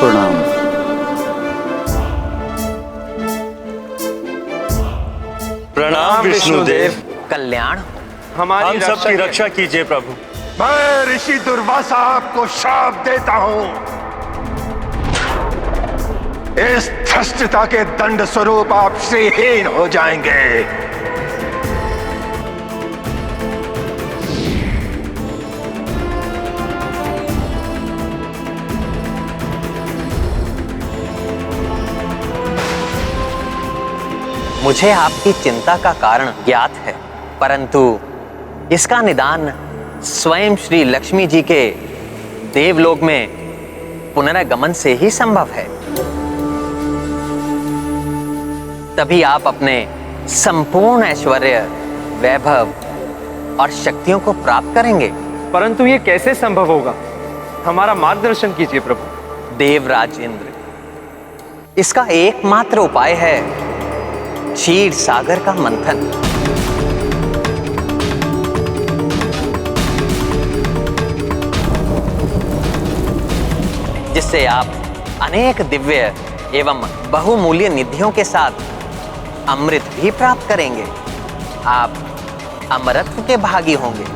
प्रणाम। प्रणाम विष्णुदेव। कल्याण हम सबकी रक्षा कीजिए प्रभु। मैं ऋषि दुर्वासा आपको शाप देता हूं। इस धृष्टता के दंड स्वरूप आप श्रीहीन हो जाएंगे। मुझे आपकी चिंता का कारण ज्ञात है, परंतु इसका निदान स्वयं श्री लक्ष्मी जी के देवलोक में पुनरागमन से ही संभव है। तभी आप अपने संपूर्ण ऐश्वर्य, वैभव और शक्तियों को प्राप्त करेंगे। परंतु ये कैसे संभव होगा? हमारा मार्गदर्शन कीजिए प्रभु। देवराज इंद्र, इसका एकमात्र उपाय है क्षीर सागर का मंथन। जिससे आप अनेक दिव्य एवं बहुमूल्य निधियों के साथ अमृत भी प्राप्त करेंगे। आप अमरत्व के भागी होंगे।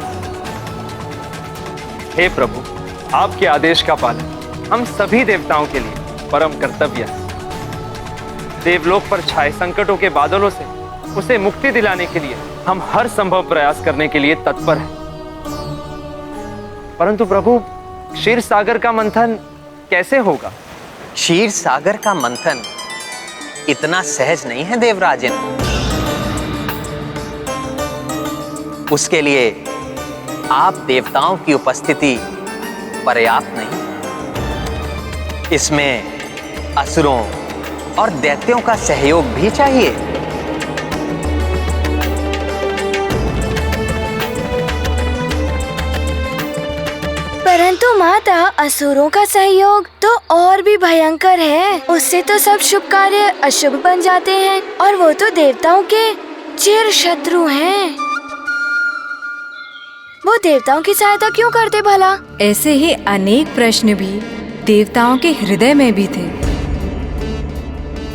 हे प्रभु, आपके आदेश का पालन हम सभी देवताओं के लिए परम कर्तव्य है। देवलोक पर छाए संकटों के बादलों से उसे मुक्ति दिलाने के लिए हम हर संभव प्रयास करने के लिए तत्पर हैं। परंतु प्रभु, क्षीर सागर का मंथन कैसे होगा? क्षीर सागर का मंथन इतना सहज नहीं है देवराजन। उसके लिए आप देवताओं की उपस्थिति पर्याप्त नहीं। इसमें असुरों और दैत्यों का सहयोग भी चाहिए। परंतु माता, असुरों का सहयोग तो और भी भयंकर है। उससे तो सब शुभ कार्य अशुभ बन जाते हैं और वो तो देवताओं के चिर शत्रु हैं। वो देवताओं की सहायता क्यों करते भला? ऐसे ही अनेक प्रश्न भी देवताओं के हृदय में भी थे।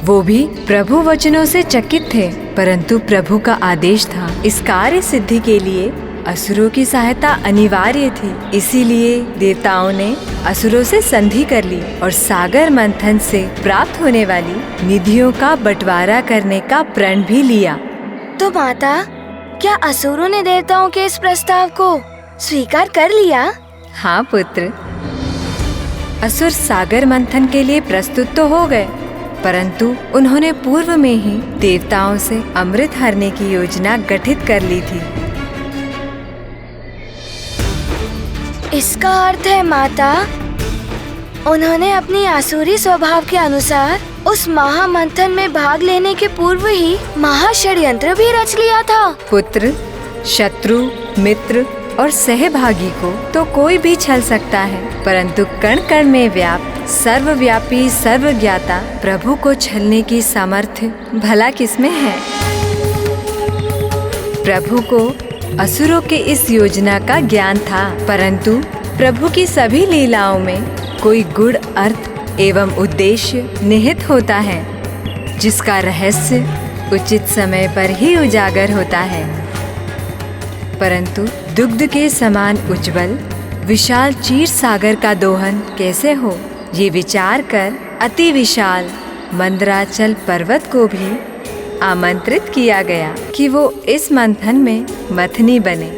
वो भी प्रभु वचनों से चकित थे, परंतु प्रभु का आदेश था। इस कार्य सिद्धि के लिए असुरों की सहायता अनिवार्य थी। इसीलिए देवताओं ने असुरों से संधि कर ली और सागर मंथन से प्राप्त होने वाली निधियों का बंटवारा करने का प्रण भी लिया। तो माता, क्या असुरों ने देवताओं के इस प्रस्ताव को स्वीकार कर लिया? हाँ पुत्र, असुर सागर मंथन के लिए प्रस्तुत तो हो गए, परंतु उन्होंने पूर्व में ही देवताओं से अमृत हरने की योजना गठित कर ली थी। इसका अर्थ है माता, उन्होंने अपनी आसुरी स्वभाव के अनुसार उस महामंथन में भाग लेने के पूर्व ही महाषड्यंत्र भी रच लिया था। पुत्र, शत्रु, मित्र और सहभागी को तो कोई भी छल सकता है, परंतु कण कण में व्याप्त सर्वव्यापी सर्वज्ञाता प्रभु को छलने की सामर्थ्य भला किसमें है? प्रभु को असुरों के इस योजना का ज्ञान था, परंतु प्रभु की सभी लीलाओं में कोई गूढ़ अर्थ एवं उद्देश्य निहित होता है, जिसका रहस्य उचित समय पर ही उजागर होता है। परंतु दुग्ध के समान उज्जवल विशाल क्षीर सागर का दोहन कैसे हो, ये विचार कर अति विशाल मंदराचल पर्वत को भी आमंत्रित किया गया कि वो इस मंथन में मथनी बने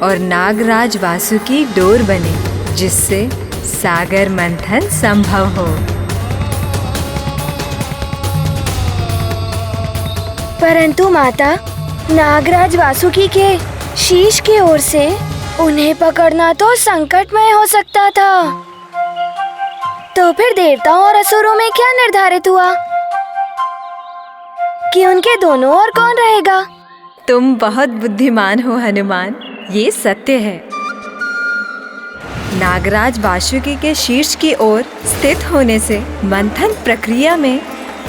और नागराज वासुकी डोर बने, जिससे सागर मंथन संभव हो। परंतु माता, नागराज वासुकी के शीश की ओर से उन्हें पकड़ना तो संकटमय हो सकता था। तो फिर देवताओं और असुरों में क्या निर्धारित हुआ कि उनके दोनों ओर कौन रहेगा? तुम बहुत बुद्धिमान हो हनुमान, ये सत्य है। नागराज वासुकी के शीर्ष की ओर स्थित होने से मंथन प्रक्रिया में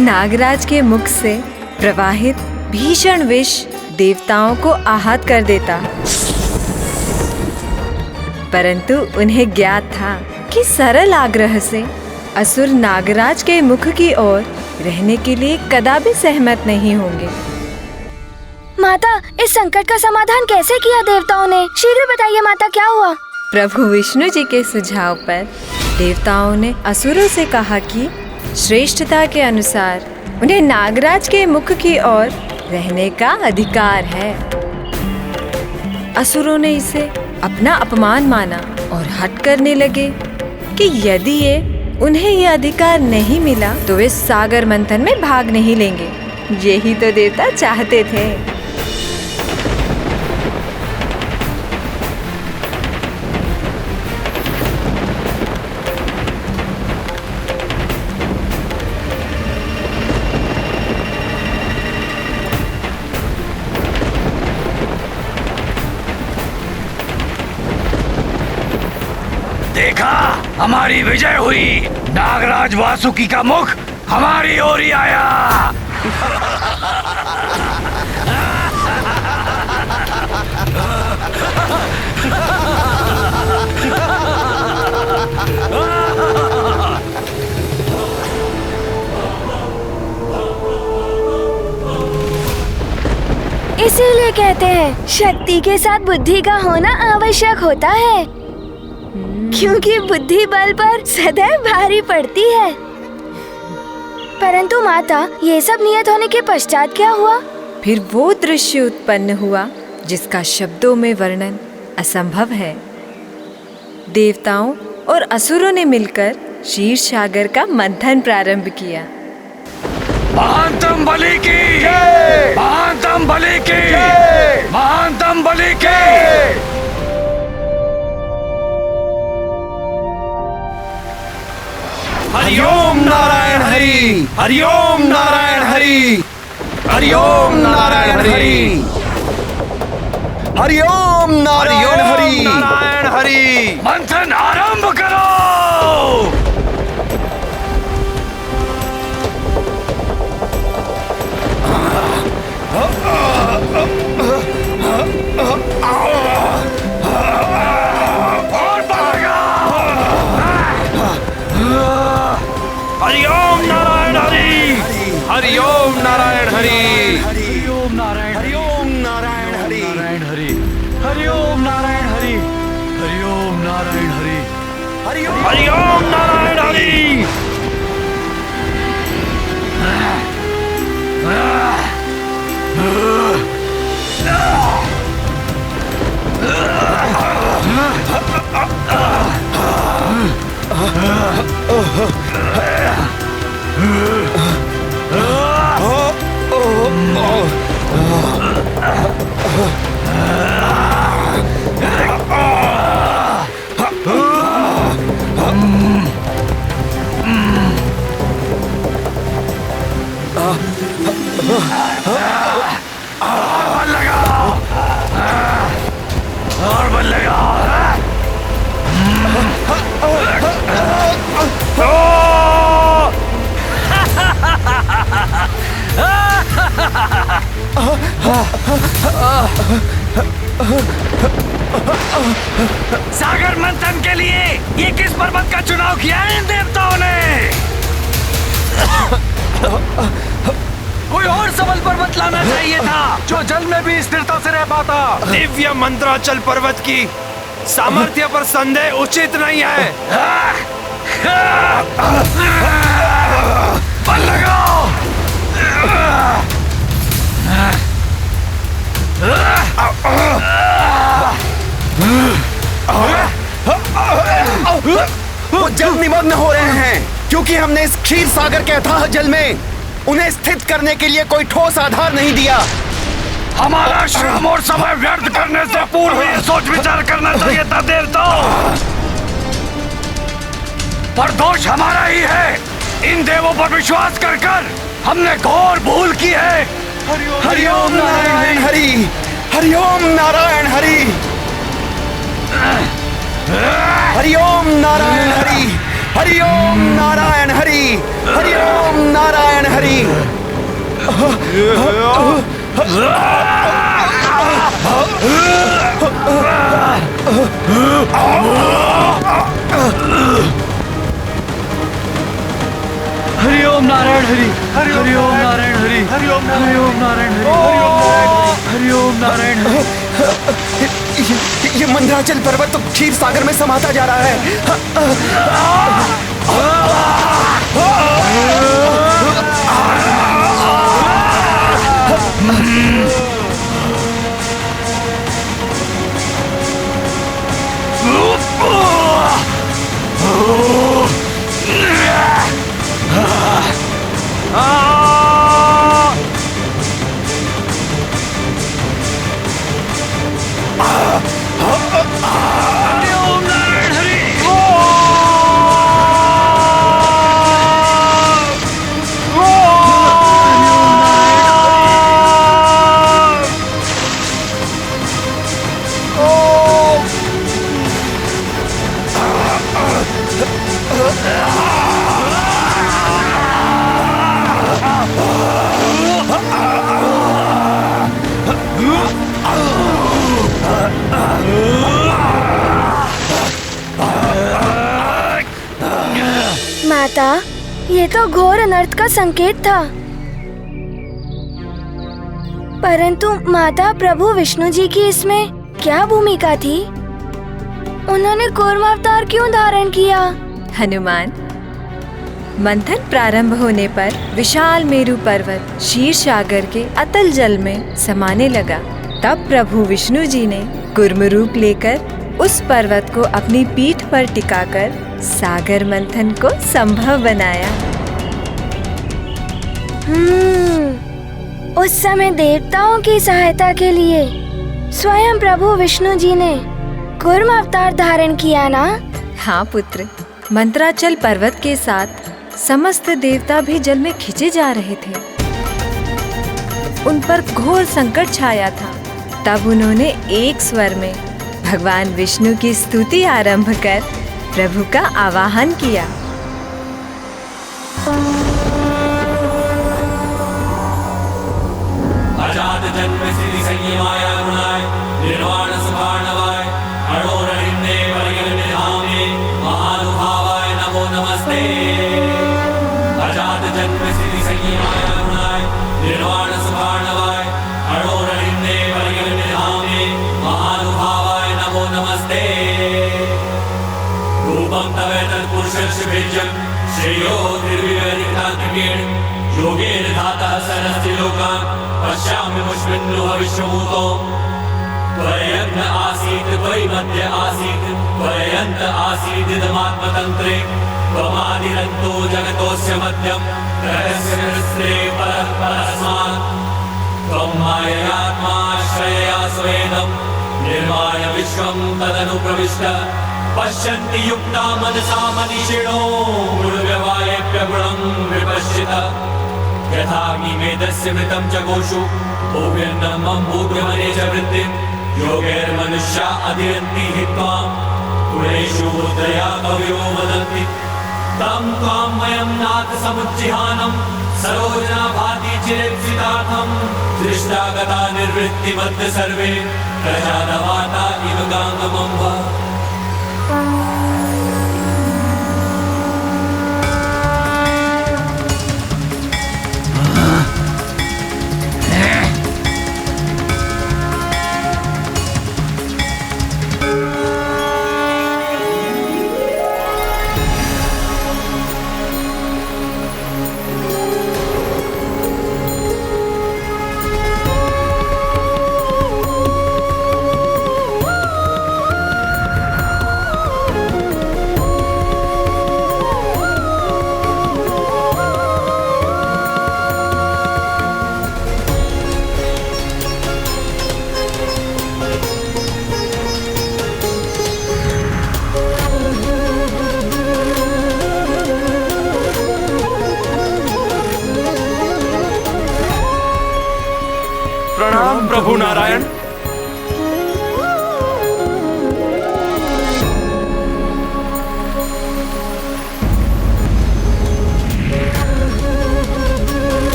नागराज के मुख से प्रवाहित भीषण विष देवताओं को आहत कर देता, परंतु उन्हें ज्ञात था कि सरल आग्रह से असुर नागराज के मुख की ओर रहने के लिए कदापि सहमत नहीं होंगे। माता, इस संकट का समाधान कैसे किया देवताओं ने? शीघ्र बताइए माता, क्या हुआ? प्रभु विष्णु जी के सुझाव पर देवताओं ने असुरों से कहा कि श्रेष्ठता के अनुसार उन्हें नागराज के मुख की ओर रहने का अधिकार है। असुरों ने इसे अपना अपमान माना और हट करने लगे कि यदि उन्हें ये अधिकार नहीं मिला तो वे सागर मंथन में भाग नहीं लेंगे। यही तो देवता चाहते थे। देखा, हमारी विजय हुई। नागराज वासुकी का मुख हमारी ओर ही आया। इसीलिए कहते हैं शक्ति के साथ बुद्धि का होना आवश्यक होता है, क्योंकि बुद्धि बल पर सदैव भारी पड़ती है। परंतु माता, ये सब नियत होने के पश्चात क्या हुआ? फिर वो दृश्य उत्पन्न हुआ जिसका शब्दों में वर्णन असंभव है। देवताओं और असुरों ने मिलकर क्षीर सागर का मंथन प्रारंभ किया। महानतम बलि की, महानतम बलि की, महानतम बलि की। हरिओम नारायण हरि, हरिओम नारायण हरि, हरिओम नारायण हरि, हरिओम नारायण हरि, नारायण हरि। मंथन आरंभ करो। और बढ़ेगा। हरिओम नारायण हरि, हरिओम नारायण हरि, हरिओम नारायण, हरिओम नारायण हरि, नारायण हरि, हरिओम नारायण हरि, हरिओम नारायण हरि, हरिओम नारायण हरि। बल लगाओ, और बल लगाओ। सागर मंथन के लिए ये किस पर्वत का चुनाव किया है इन देवताओं ने? कोई और सबल पर्वत लाना चाहिए था जो जल में भी स्थिरता से रह पाता। दिव्य मंत्राचल पर्वत की सामर्थ्य पर संदेह उचित नहीं है। बल लगाओ। वो जल निमग्न हो रहे हैं क्योंकि हमने इस क्षीर सागर के अथाह जल में उन्हें स्थित करने के लिए कोई ठोस आधार नहीं दिया। हमारा श्रम और समय व्यर्थ करने से पूर्व ये सोच विचार करना चाहिए था देवताओं। पर दोष हमारा ही है। इन देवों पर विश्वास कर कर हमने घोर भूल की है। हरिओम नारायण हरि, हरिओम नारायण हरि, हरिओम नारायण हरि, हरिओम नारायण हरि, हरिओम नारायण हरि। हरि, हरि ओम नारायण हरि, हरि ओम नारायण हरि, हरि ओम नारायण हरि। ये मंदराचल पर्वत तो क्षीर सागर में समाता जा रहा है। माता, ये तो घोर अनर्थ का संकेत था। परंतु माता, प्रभु विष्णु जी की इसमें क्या भूमिका थी? उन्होंने कूर्मावतार क्यों धारण किया? हनुमान, मंथन प्रारंभ होने पर विशाल मेरु पर्वत क्षीर सागर के अतल जल में समाने लगा। तब प्रभु विष्णु जी ने कूर्म रूप लेकर उस पर्वत को अपनी पीठ पर टिकाकर सागर मंथन को संभव बनाया। उस समय देवताओं की सहायता के लिए स्वयं प्रभु विष्णु जी ने कूर्म अवतार धारण किया ना? हाँ पुत्र, मंत्राचल पर्वत के साथ समस्त देवता भी जल में खींचे जा रहे थे। उन पर घोर संकट छाया था। तब उन्होंने एक स्वर में भगवान विष्णु की स्तुति आरंभ कर प्रभु का आवाहन किया। अजात जन्म सिद्धि संयमाय गुणाय निर्वाण सुखार्णवाय अणोरणिन्ने परिगणने धाम्ने महानुभावाय नमो नमस्ते। अजात जन्म सिद्धि संयमाय गुणाय निर्वाण सुखार्णवाय अणोरणिन्ने परिगणने धाम्ने महानुभावाय नमो नमस्ते। रूपं तव तत्पुरुषस्य बीजं श्रेयो निर्विवेदितान्तिकेण योगेन धातः सरस्ति लोकान् पश्यामि मुष्मिन् भविष्यभूतो। त्वयज्ञ आसीत् त्वयि मध्य आसीत् त्वयन्त आसीत् इदमात्मतन्त्रे त्वमादिरन्तो जगतोऽस्य मध्यं त्रयस्य निरस्त्रे परः परस्मात् त्वं माययात्माश्रयया स्वेदं निर्माय विश्वं तदनुप्रविष्ट पश्यन्ति युक्ता मनसा मनीषिणो गुणव्यवायेभ्य गुणं विपश्यतः। यथाग्निमेधस्य मृतं च गोषु भोग्यन्नमं भोग्यमने च वृत्तिं योगैर्मनुष्या अधिरन्ति हि त्वां गुणेषु मुद्रया कवयो वदन्ति तं त्वां वयं नाथ समुज्जिहानं सरोजना भाति चिरेप्सितार्थं दृष्टा गता निर्वृत्तिमद्ध सर्वे प्रजानवाता इव गाङ्गमं वा। प्रणाम प्रभु नारायण।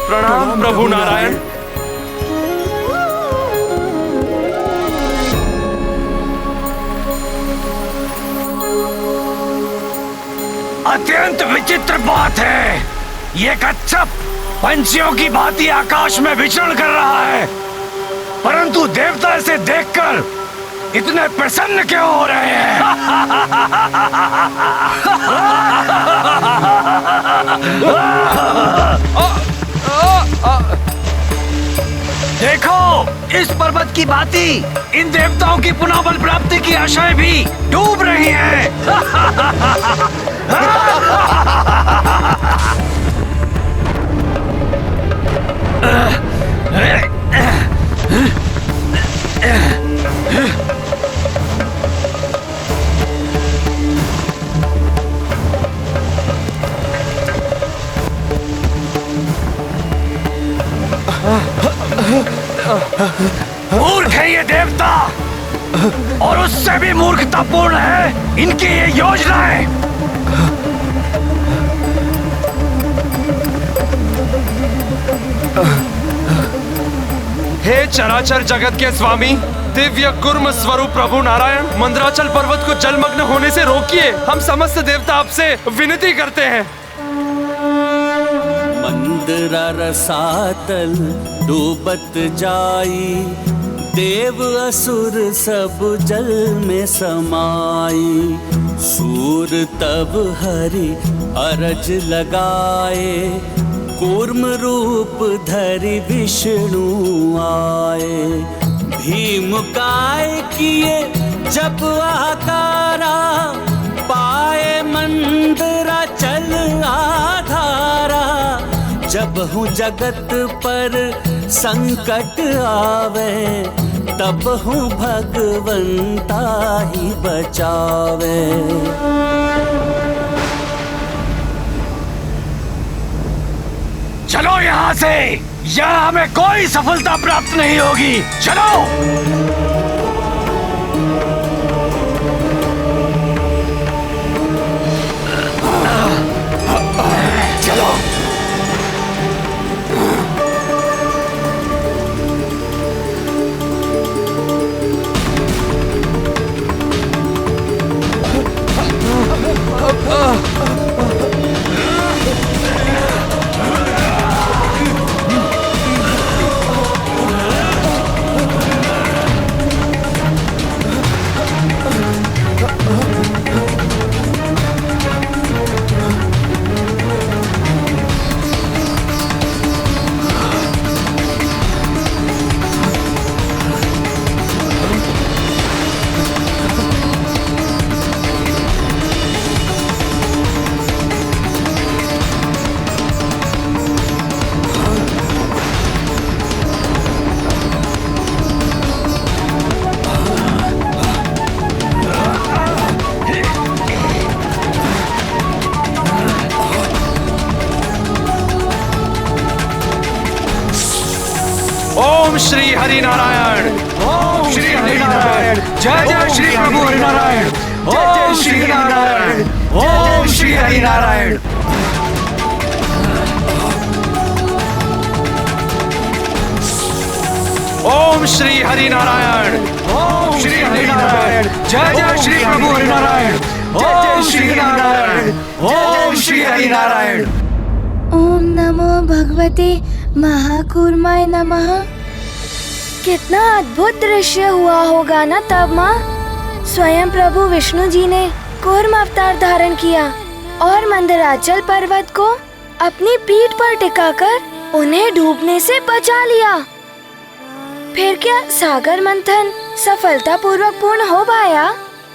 प्रणाम प्रभु नारायण। विचित्र बात है, ये कच्छप पंछियों की भांति आकाश में विचरण कर रहा है, परंतु देवता इसे देखकर इतने प्रसन्न क्यों हो रहे हैं? देखो, इस पर्वत की भांति इन देवताओं की पुनः बल प्राप्ति की आशाएं भी डूब रही हैं। मूर्ख है ये देवता, और उससे भी मूर्खतापूर्ण है इनकी ये योजनाएं। हे चराचर जगत के स्वामी, दिव्य कुर्म स्वरूप प्रभु नारायण, मंदराचल पर्वत को जलमग्न होने से रोकिए। हम समस्त देवता आपसे विनती करते हैं। मंदरा रसातल डूबत जाई, देव असुर सब जल में समाई। सूर तब हरि अरज लगाए, कूर्म रूप धरि विष्णु आए। भीम काय किए जब आकारा, पाए मंदरा चल आधारा। जब हूँ जगत पर संकट आवे, तब हूँ भगवंता ही बचावे। चलो यहाँ से, यहाँ हमें कोई सफलता प्राप्त नहीं होगी। चलो। चलो। ओम श्री हरि नारायण। ओम श्री हरि नारायण। जय जय श्री प्रभु हरि नारायण। जय जय श्री नारायण। ओम श्री हरि नारायण। ओम श्री हरि नारायण। ओम श्री हरि नारायण। जय जय श्री प्रभु हरि नारायण। जय जय श्री नारायण। ओम श्री हरि नारायण। ओम नमो भगवते महाकूर्माय नमः। कितना अद्भुत दृश्य हुआ होगा ना तब माँ। स्वयं प्रभु विष्णु जी ने कूर्म अवतार धारण किया और मंदराचल पर्वत को अपनी पीठ पर टिकाकर उन्हें डूबने से बचा लिया। फिर क्या सागर मंथन सफलतापूर्वक पूर्ण हो पाया?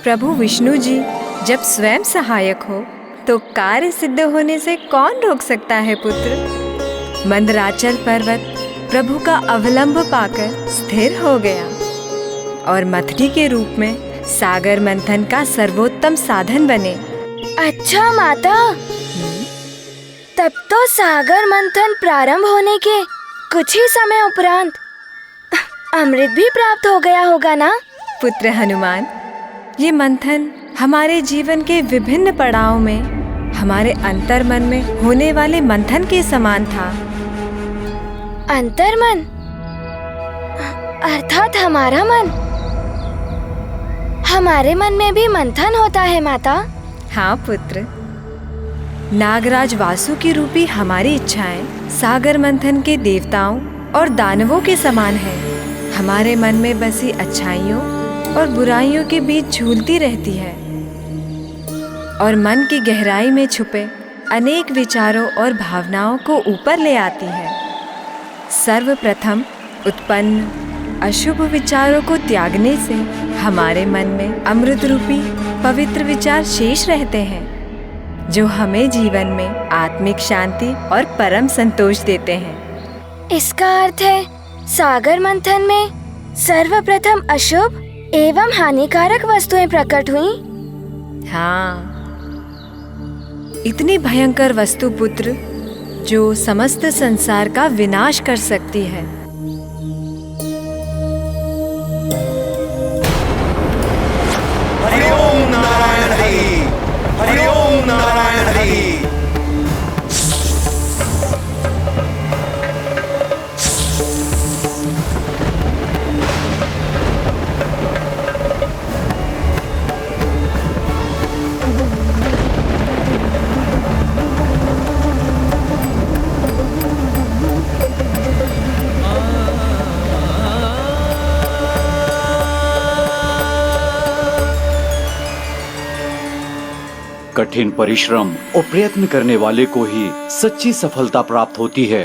प्रभु विष्णु जी जब स्वयं सहायक हो तो कार्य सिद्ध होने से कौन रोक सकता है पुत्र। मंदराचल पर्वत प्रभु का अवलंब पाकर स्थिर हो गया और मथनी के रूप में सागर मंथन का सर्वोत्तम साधन बने। अच्छा माता, तब तो सागर मंथन प्रारंभ होने के कुछ ही समय उपरांत अमृत भी प्राप्त हो गया होगा ना? पुत्र हनुमान, ये मंथन हमारे जीवन के विभिन्न पड़ाव में हमारे अंतर्मन में होने वाले मंथन के समान था। अंतर्मन अर्थात हमारा मन। हमारे मन में भी मंथन होता है माता? हाँ पुत्र, नागराज वासुकी रूपी हमारी इच्छाएं सागर मंथन के देवताओं और दानवों के समान है। हमारे मन में बसी अच्छाइयों और बुराइयों के बीच झूलती रहती है और मन की गहराई में छुपे अनेक विचारों और भावनाओं को ऊपर ले आती है। सर्वप्रथम उत्पन्न अशुभ विचारों को त्यागने से हमारे मन में अमृत रूपी पवित्र विचार शेष रहते हैं, जो हमें जीवन में आत्मिक शांति और परम संतोष देते हैं। इसका अर्थ है सागर मंथन में सर्वप्रथम अशुभ एवं हानिकारक वस्तुएं प्रकट हुई। हाँ, इतनी भयंकर वस्तु पुत्र जो समस्त संसार का विनाश कर सकती है। हरि ओम नारायण हरि, हरि ओम नारायण हरि। कठिन परिश्रम और प्रयत्न करने वाले को ही सच्ची सफलता प्राप्त होती है।